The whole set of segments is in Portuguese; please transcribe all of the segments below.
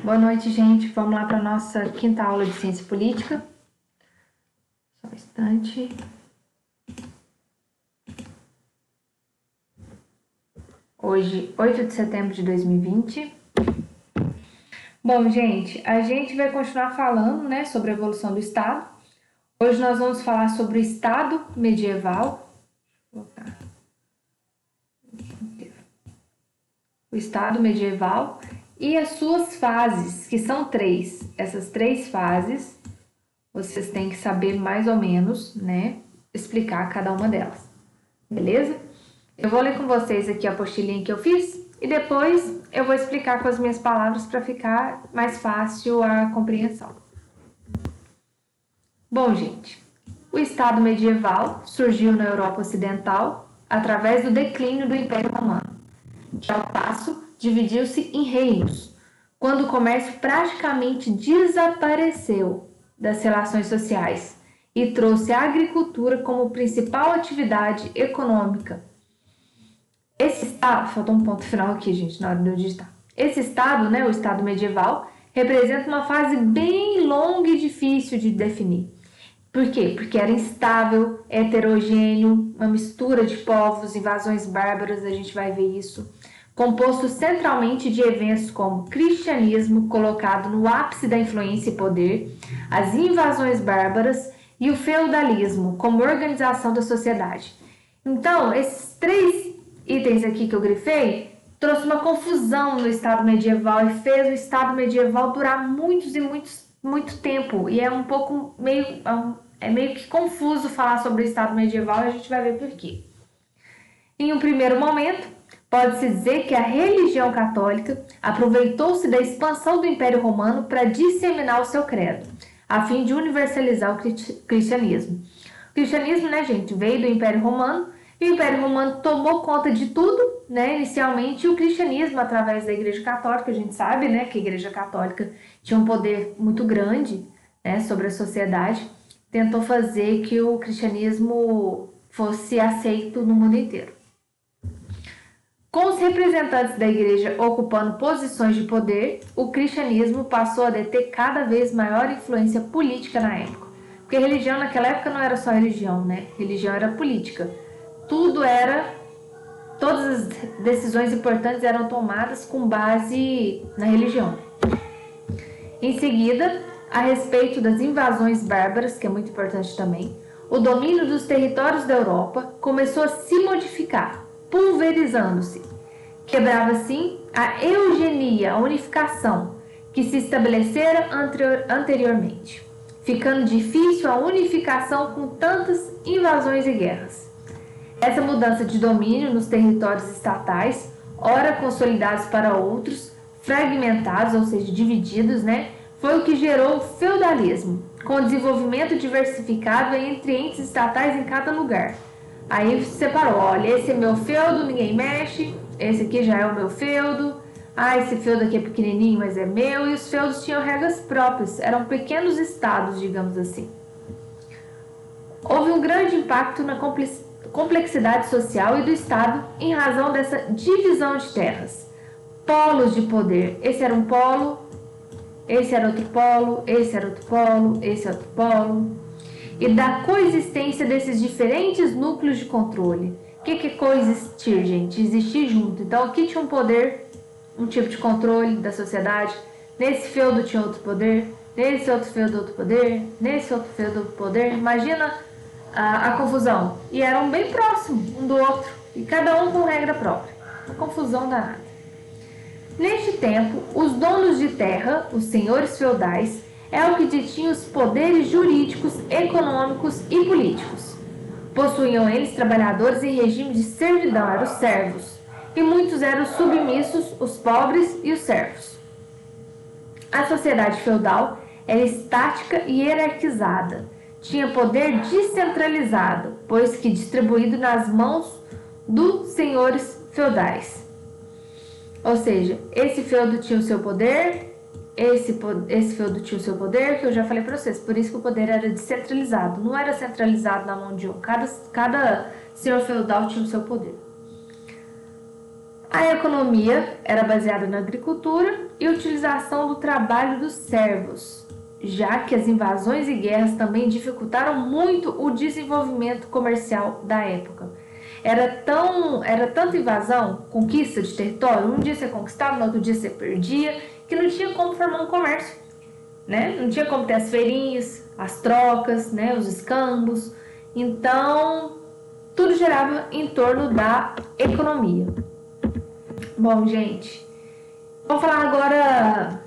Boa noite, gente. Vamos lá para a nossa quinta aula de Ciência Política. Só um instante. Hoje, 8 de setembro de 2020. Bom, gente, a gente vai continuar falando, né, sobre a evolução do Estado. Hoje nós vamos falar sobre o Estado medieval. O Estado medieval e as suas fases, que são três. Essas três fases, vocês têm que saber mais ou menos, né, explicar cada uma delas. Beleza? Eu vou ler com vocês aqui a apostilinha que eu fiz e depois eu vou explicar com as minhas palavras para ficar mais fácil a compreensão. Bom, gente, o Estado medieval surgiu na Europa Ocidental através do declínio do Império Romano, que ao passo dividiu-se em reinos, quando o comércio praticamente desapareceu das relações sociais e trouxe a agricultura como principal atividade econômica. Esse Estado, faltou um ponto final aqui, gente, na hora de eu digitar. Esse Estado, né, o Estado medieval, representa uma fase bem longa e difícil de definir. Por quê? Porque era instável, heterogêneo, uma mistura de povos, invasões bárbaras, a gente vai ver isso. Composto centralmente de eventos como o cristianismo, colocado no ápice da influência e poder, as invasões bárbaras e o feudalismo, como organização da sociedade. Então, esses três itens aqui que eu grifei, trouxe uma confusão no Estado medieval e fez o Estado medieval durar muito tempo. E é um pouco meio que confuso falar sobre o Estado medieval e a gente vai ver por quê. Em um primeiro momento, pode-se dizer que a religião católica aproveitou-se da expansão do Império Romano para disseminar o seu credo, a fim de universalizar o cristianismo. O cristianismo, né, gente, veio do Império Romano e o Império Romano tomou conta de tudo, né? Inicialmente o cristianismo através da Igreja Católica, a gente sabe, né, que a Igreja Católica tinha um poder muito grande, né, sobre a sociedade, tentou fazer que o cristianismo fosse aceito no mundo inteiro. Com os representantes da Igreja ocupando posições de poder, o cristianismo passou a deter cada vez maior influência política na época. Porque a religião naquela época não era só religião, né? Religião era política. Todas as decisões importantes eram tomadas com base na religião. Em seguida, a respeito das invasões bárbaras, que é muito importante também, o domínio dos territórios da Europa começou a se modificar, pulverizando-se. Quebrava assim a eugenia, a unificação, que se estabelecera anteriormente, ficando difícil a unificação com tantas invasões e guerras. Essa mudança de domínio nos territórios estatais, ora consolidados para outros, fragmentados, ou seja, divididos, né, foi o que gerou o feudalismo, com desenvolvimento diversificado entre entes estatais em cada lugar. Aí separou, olha, esse é meu feudo, ninguém mexe, esse aqui já é o meu feudo, esse feudo aqui é pequenininho, mas é meu, e os feudos tinham regras próprias, eram pequenos estados, digamos assim. Houve um grande impacto na complexidade social e do Estado em razão dessa divisão de terras. Polos de poder, esse era um polo, esse era outro polo, esse era outro polo, esse é outro polo. E da coexistência desses diferentes núcleos de controle. O que é coexistir, gente? Existir junto. Então aqui tinha um poder, um tipo de controle da sociedade. Nesse feudo tinha outro poder, nesse outro feudo outro poder, nesse outro feudo outro poder. Imagina a confusão. E eram bem próximos um do outro. E cada um com regra própria. Uma confusão danada. Neste tempo, os donos de terra, os senhores feudais, é o que detinham os poderes jurídicos, econômicos e políticos. Possuíam eles trabalhadores em regime de servidão, eram os servos, e muitos eram os submissos, os pobres e os servos. A sociedade feudal era estática e hierarquizada, tinha poder descentralizado, pois que distribuído nas mãos dos senhores feudais. Ou seja, esse feudo tinha o seu poder, esse feudo tinha o seu poder, que eu já falei para vocês, por isso que o poder era descentralizado, não era centralizado na mão de um, cada senhor feudal tinha o seu poder. A economia era baseada na agricultura e utilização do trabalho dos servos, já que as invasões e guerras também dificultaram muito o desenvolvimento comercial da época. Era tanta invasão, conquista de território, um dia você conquistava, no outro dia você perdia, que não tinha como formar um comércio, né? Não tinha como ter as feirinhas, as trocas, né? Os escambos. Então, tudo girava em torno da economia. Bom, gente, vamos falar agora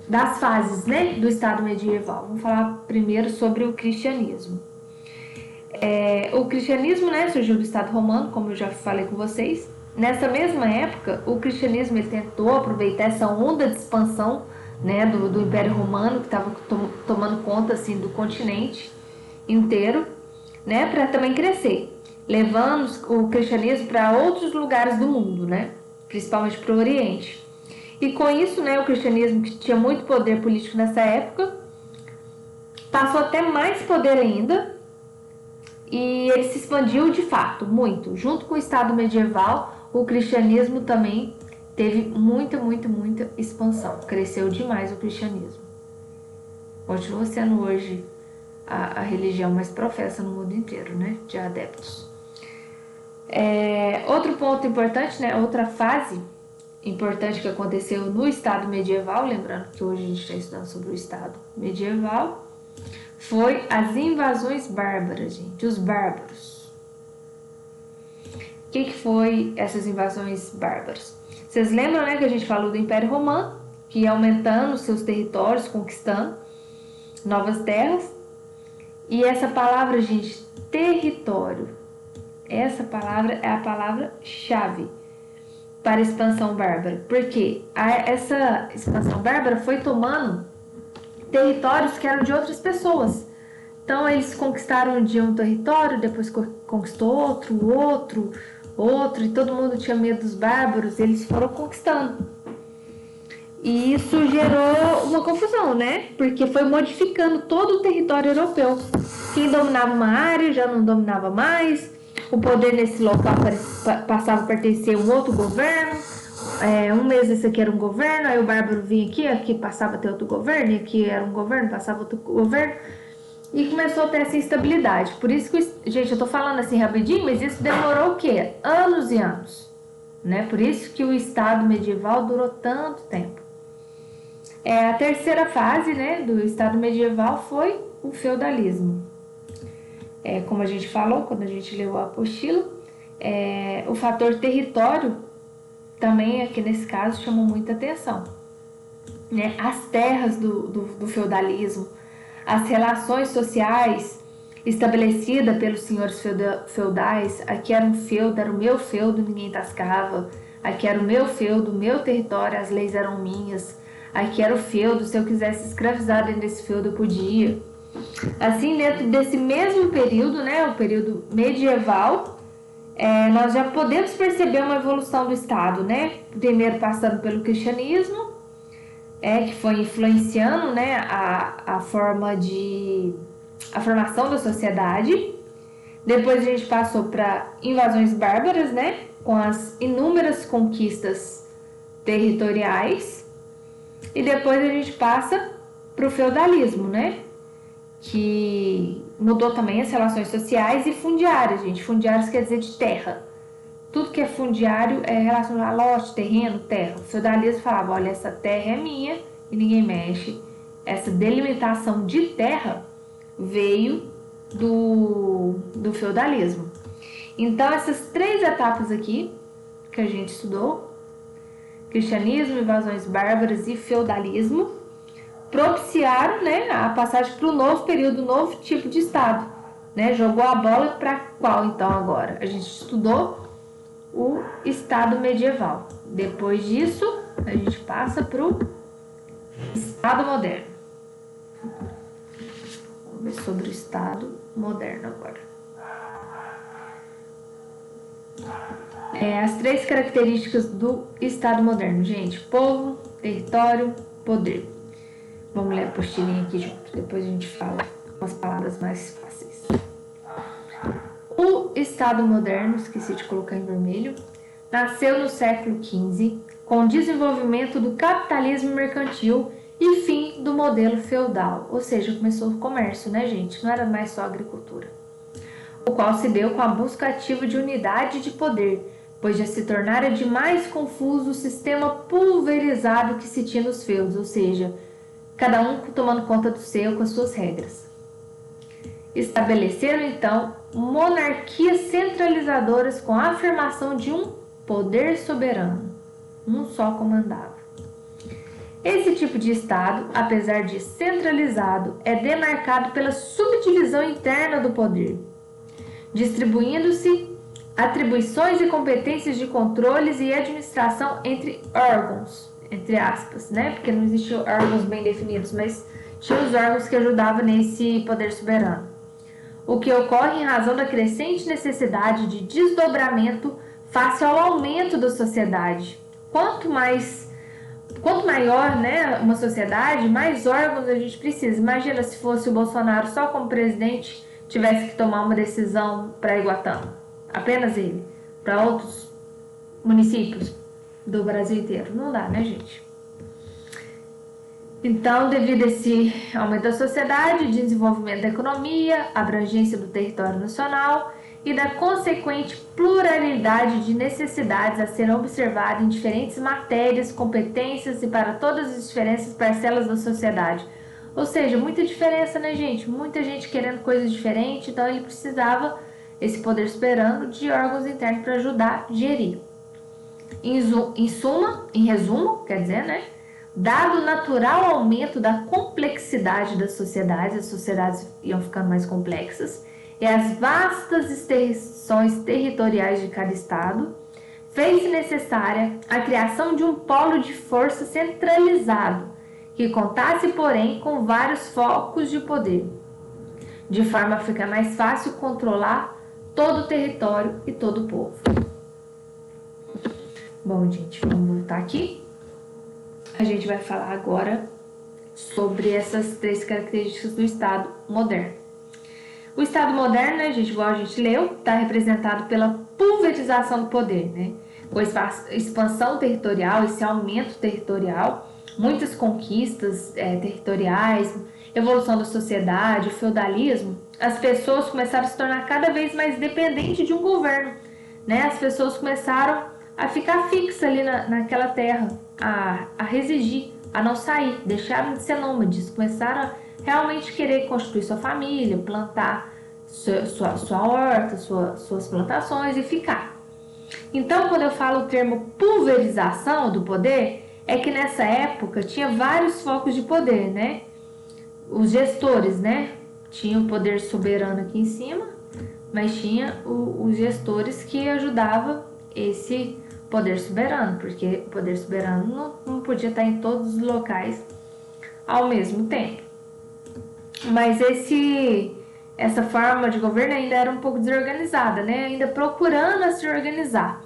das fases, né, do Estado medieval. Vamos falar primeiro sobre o cristianismo. O cristianismo, né, surgiu do Estado romano, como eu já falei com vocês. Nessa mesma época, o cristianismo ele tentou aproveitar essa onda de expansão, né, do Império Romano, que estava tomando conta assim, do continente inteiro, né, para também crescer, levando o cristianismo para outros lugares do mundo, né, principalmente para o Oriente. E com isso, né, o cristianismo, que tinha muito poder político nessa época, passou a ter mais poder ainda, e ele se expandiu de fato muito. Junto com o Estado medieval, o cristianismo também teve muita expansão. Cresceu demais o cristianismo. Continua sendo hoje a religião mais professa no mundo inteiro, né, de adeptos. Outro ponto importante, né, outra fase importante que aconteceu no Estado medieval, lembrando que hoje a gente está estudando sobre o Estado medieval, foi as invasões bárbaras, gente, os bárbaros. O que foi essas invasões bárbaras? Vocês lembram, né, que a gente falou do Império Romano, que ia aumentando seus territórios, conquistando novas terras. E essa palavra, gente, território, essa palavra é a palavra-chave para a expansão bárbara. Porque essa expansão bárbara foi tomando territórios que eram de outras pessoas. Então, eles conquistaram um dia um território, depois conquistou outro, e todo mundo tinha medo dos bárbaros, eles foram conquistando. E isso gerou uma confusão, né? Porque foi modificando todo o território europeu. Quem dominava uma área já não dominava mais, o poder nesse local passava a pertencer a um outro governo. Um mês esse aqui era um governo, aí o bárbaro vinha aqui passava a ter outro governo, e aqui era um governo, passava outro governo. E começou a ter essa instabilidade. Por isso que, gente, eu tô falando assim rapidinho, mas isso demorou o quê? Anos e anos. Né? Por isso que o Estado medieval durou tanto tempo. A terceira fase, né, do Estado medieval foi o feudalismo. Como a gente falou quando a gente leu a apostila, o fator território também aqui nesse caso chamou muita atenção. Né? As terras do feudalismo, as relações sociais estabelecidas pelos senhores feudais. Aqui era um feudo, era o meu feudo, ninguém tascava. Aqui era o meu feudo, o meu território, as leis eram minhas. Aqui era o feudo, se eu quisesse escravizar dentro desse feudo eu podia. Assim, dentro desse mesmo período, né, o período medieval, nós já podemos perceber uma evolução do Estado, né? Primeiro passando pelo cristianismo, que foi influenciando, né, a formação da sociedade. Depois a gente passou para invasões bárbaras, né, com as inúmeras conquistas territoriais. E depois a gente passa para o feudalismo, né, que mudou também as relações sociais e fundiárias, gente. Fundiários quer dizer de terra. Tudo que é fundiário é relacionado a lote, terreno, terra. O feudalismo falava, olha, essa terra é minha e ninguém mexe. Essa delimitação de terra veio do feudalismo. Então, essas três etapas aqui que a gente estudou, cristianismo, invasões bárbaras e feudalismo, propiciaram, né, a passagem para o novo período, novo tipo de Estado. Né? Jogou a bola para qual, então, agora? A gente estudou o Estado medieval. Depois disso, a gente passa para o Estado moderno. Vamos ver sobre o Estado moderno agora. As três características do Estado moderno, gente. Povo, território, poder. Vamos ler a apostilinha aqui junto. Depois a gente fala umas palavras mais fáceis. O Estado moderno, esqueci de colocar em vermelho, nasceu no século XV, com o desenvolvimento do capitalismo mercantil e fim do modelo feudal, ou seja, começou o comércio, né, gente? Não era mais só agricultura. O qual se deu com a busca ativa de unidade de poder, pois já se tornara demais confuso o sistema pulverizado que se tinha nos feudos, ou seja, cada um tomando conta do seu com as suas regras. Estabeleceram então monarquias centralizadoras com a afirmação de um poder soberano, um só comandava. Esse tipo de Estado, apesar de centralizado, é demarcado pela subdivisão interna do poder, distribuindo-se atribuições e competências de controles e administração entre órgãos, entre aspas, né? Porque não existiam órgãos bem definidos, mas tinha os órgãos que ajudavam nesse poder soberano. O que ocorre em razão da crescente necessidade de desdobramento face ao aumento da sociedade. Quanto maior, né, uma sociedade, mais órgãos a gente precisa. Imagina se fosse o Bolsonaro só como presidente tivesse que tomar uma decisão para Iguatã, apenas ele, para outros municípios do Brasil inteiro. Não dá, né, gente? Então, devido a esse aumento da sociedade, desenvolvimento da economia, abrangência do território nacional e da consequente pluralidade de necessidades a serem observadas em diferentes matérias, competências e para todas as diferentes parcelas da sociedade. Ou seja, muita diferença, né, gente? Muita gente querendo coisas diferentes, então ele precisava, esse poder soberano, de órgãos internos para ajudar a gerir. Em resumo, quer dizer, né? Dado o natural aumento da complexidade das sociedades, as sociedades iam ficando mais complexas, e as vastas extensões territoriais de cada estado, fez-se necessária a criação de um polo de força centralizado, que contasse, porém, com vários focos de poder, de forma a ficar mais fácil controlar todo o território e todo o povo. Bom, gente, vamos voltar aqui. A gente vai falar agora sobre essas 3 características do Estado moderno. O Estado moderno, né, gente, igual a gente leu, está representado pela pulverização do poder, né? Com a expansão territorial, esse aumento territorial, muitas conquistas territoriais, evolução da sociedade, o feudalismo, as pessoas começaram a se tornar cada vez mais dependentes de um governo, né? As pessoas começaram a ficar fixas ali naquela terra, a residir, a não sair, deixaram de ser nômades, começaram a realmente querer construir sua família, plantar sua horta, suas plantações e ficar. Então, quando eu falo o termo pulverização do poder, é que nessa época tinha vários focos de poder, né? Os gestores, né? Tinha o poder soberano aqui em cima, mas tinha os gestores que ajudavam esse poder soberano, porque o poder soberano não podia estar em todos os locais ao mesmo tempo. Mas essa forma de governo ainda era um pouco desorganizada, né? Ainda procurando se organizar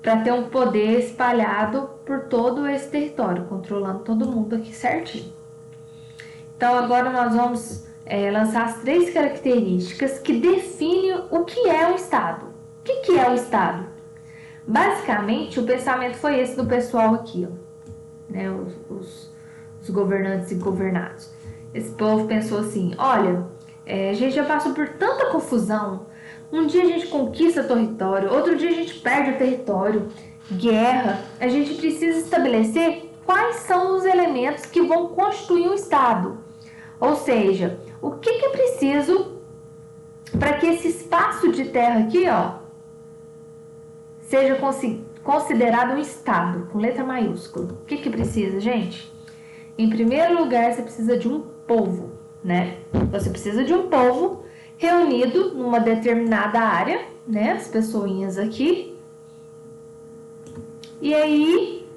para ter um poder espalhado por todo esse território, controlando todo mundo aqui certinho. Então agora nós vamos lançar as 3 características que definem o que é o Estado. O que é o Estado? Basicamente, o pensamento foi esse do pessoal aqui, ó, né? Os governantes e governados. Esse povo pensou assim, olha, a gente já passou por tanta confusão. Um dia a gente conquista território, outro dia a gente perde o território, guerra. A gente precisa estabelecer quais são os elementos que vão constituir um Estado. Ou seja, o que é preciso para que esse espaço de terra aqui, ó, seja considerado um Estado, com letra maiúscula. O que precisa, gente? Em primeiro lugar, você precisa de um povo, né? Você precisa de um povo reunido numa determinada área, né? As pessoinhas aqui. E aí,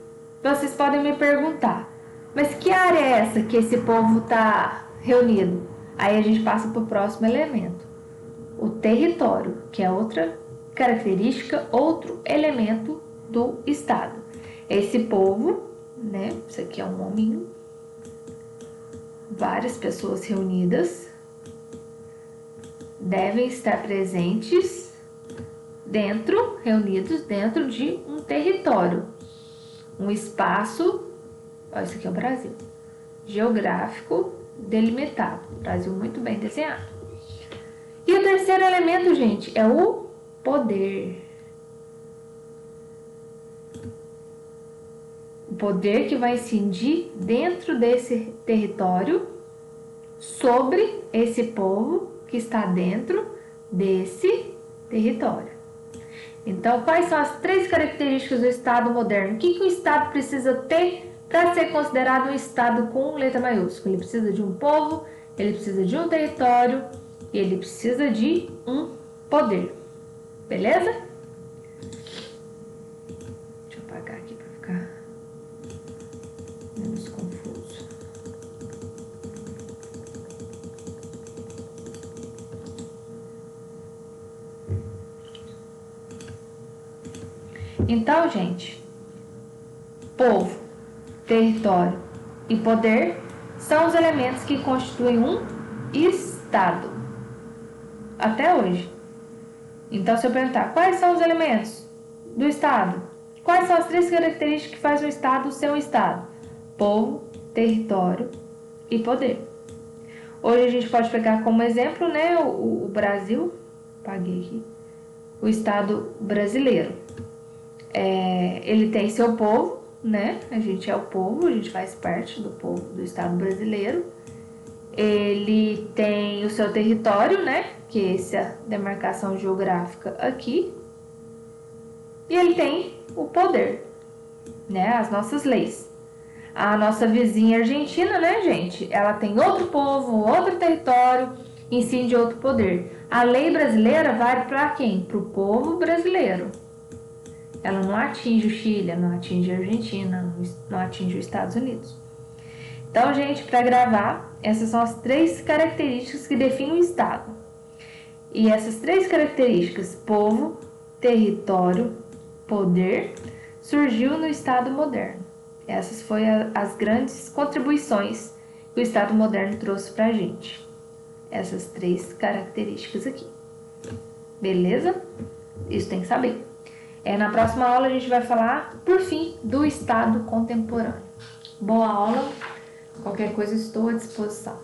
vocês podem me perguntar, mas que área é essa que esse povo está reunido? Aí a gente passa para o próximo elemento, o território, que é outra característica, outro elemento do Estado. Esse povo, né? Isso aqui é um hominho, várias pessoas reunidas devem estar presentes reunidos dentro de um território, um espaço, ó, isso aqui é o Brasil, geográfico delimitado. Brasil muito bem desenhado. E o terceiro elemento, gente, é o poder. O poder que vai incidir dentro desse território sobre esse povo que está dentro desse território. Então, quais são as 3 características do Estado moderno? O que o Estado precisa ter para ser considerado um Estado com letra maiúscula? Ele precisa de um povo, ele precisa de um território e ele precisa de um poder. Beleza? Deixa eu apagar aqui para ficar menos confuso. Então, gente, povo, território e poder são os elementos que constituem um Estado. Até hoje. Então, se eu perguntar, quais são os elementos do Estado? Quais são as 3 características que fazem um Estado ser um Estado? Povo, território e poder. Hoje a gente pode pegar como exemplo, né, o Brasil, apaguei aqui, o Estado brasileiro. Ele tem seu povo, né? A gente é o povo, a gente faz parte do povo do Estado brasileiro. Ele tem o seu território, né? Que é essa demarcação geográfica aqui. E ele tem o poder, né? As nossas leis. A nossa vizinha Argentina, né, gente? Ela tem outro povo, outro território, incide outro poder. A lei brasileira vale para quem? Para o povo brasileiro. Ela não atinge o Chile, não atinge a Argentina, não atinge os Estados Unidos. Então, gente, para gravar, essas são as 3 características que definem o Estado. E essas 3 características, povo, território, poder, surgiu no Estado moderno. Essas foram as grandes contribuições que o Estado moderno trouxe para a gente. Essas 3 características aqui. Beleza? Isso tem que saber. Na próxima aula a gente vai falar, por fim, do Estado contemporâneo. Boa aula. Qualquer coisa estou à disposição.